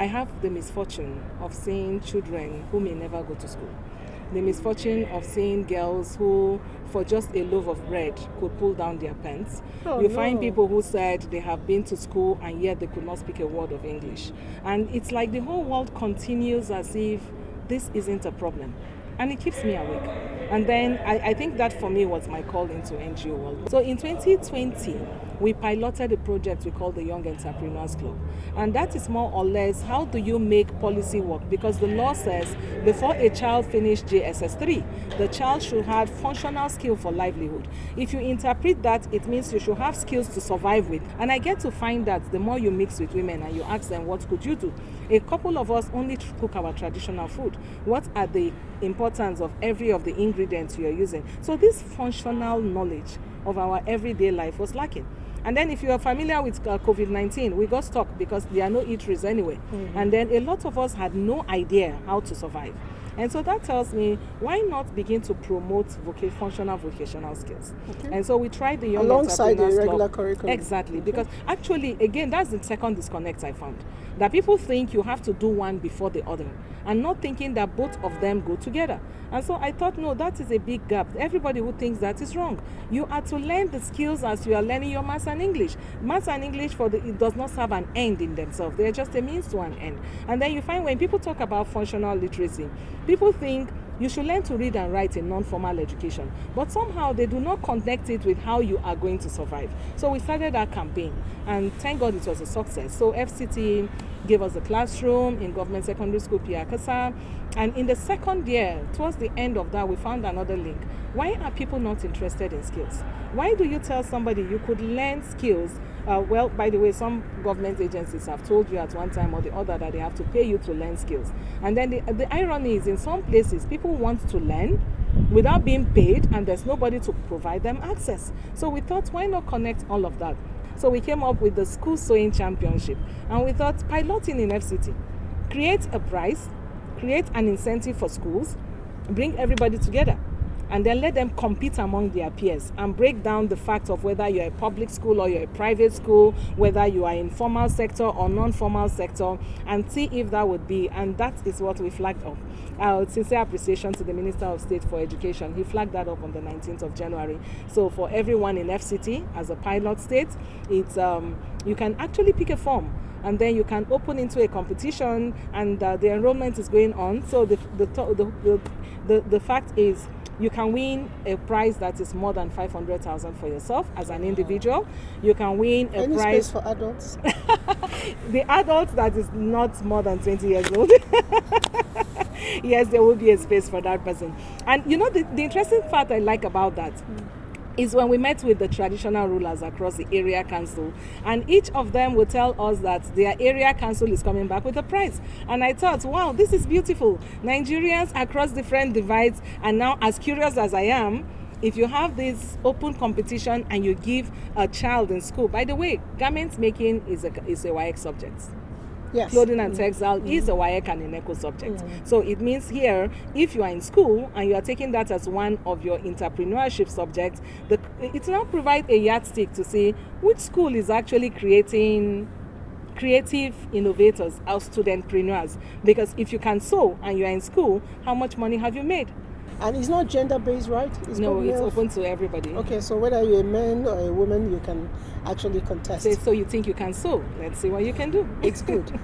I have the misfortune of seeing children who may never go to school. The misfortune of seeing girls who, for just a loaf of bread, could pull down their pants. Find people who said they have been to school and yet they could not speak a word of English. And it's like the whole world continues as if this isn't a problem. And it keeps me awake. And then I think that for me was my call into NGO world. So in 2020, we piloted a project we call the Young Entrepreneurs Club. And that is more or less, how do you make policy work? Because the law says before a child finishes JSS 3, the child should have functional skill for livelihood. If you interpret that, it means you should have skills to survive with. And I get to find that the more you mix with women and you ask them, what could you do? A couple of us only cook our traditional food. What are the importance of every of the ingredients you are using? So this functional knowledge of our everyday life was lacking. And then if you are familiar with COVID-19, we got stuck because there are no eateries anyway. And then a lot of us had no idea how to survive. And so that tells me, why not begin to promote functional vocational skills? And so we tried the Young alongside the regular Club. curriculum. Exactly, because actually, again, that's the second disconnect I found. That people think you have to do one before the other, and not thinking that both of them go together. And so I thought, no, that is a big gap. Everybody who thinks that is wrong. You are to learn the skills as you are learning your maths and English. Maths and English, it does not have an end in themselves. They are just a means to an end. And then you find when people talk about functional literacy, people think you should learn to read and write in non-formal education, but somehow they do not connect it with how you are going to survive. So we started our campaign, and thank God it was a success. So FCT gave us a classroom in Government Secondary School, Piakasa, and in the second year, towards the end of that, we found another link. Why are people not interested in skills? Why do you tell somebody you could learn skills? Well, by the way, some government agencies have told you at one time or the other that they have to pay you to learn skills. And then the irony is, in some places, people want to learn without being paid, and there's nobody to provide them access. So we thought, why not connect all of that? So we came up with the School Sewing Championship, and we thought, piloting in FCT, create a prize, create an incentive for schools, bring everybody together, and then let them compete among their peers and break down the fact of whether you're a public school or you're a private school, whether you are in formal sector or non-formal sector, and see if that would be, and that is what we flagged up. Our sincere appreciation to the Minister of State for Education. He flagged that up on the 19th of January. So for everyone in FCT as a pilot state, it's you can actually pick a form, and then you can open into a competition, and the enrollment is going on. So the fact is, you can win a prize that is more than 500,000 for yourself as an individual. You can win a Any prize space for adults? The adult that is not more than 20 years old. Yes, there will be a space for that person. And you know, the interesting part I like about that is when we met with the traditional rulers across the area council, and each of them will tell us that their area council is coming back with a prize. And I thought, wow, this is beautiful. Nigerians across different divides, and now, as curious as I am, if you have this open competition and you give a child in school, by the way, garment making is a WAEC subject. Yes. Clothing and textile is a WAEC and an eco subject. So it means here, if you are in school and you are taking that as one of your entrepreneurship subjects, it now provides a yardstick to see which school is actually creating creative innovators or studentpreneurs. Because if you can sew and you are in school, how much money have you made? And it's not gender-based, right? It's open to everybody. Okay, so whether you're a man or a woman, you can actually contest. So you think you can sew? Let's see what you can do. It's good.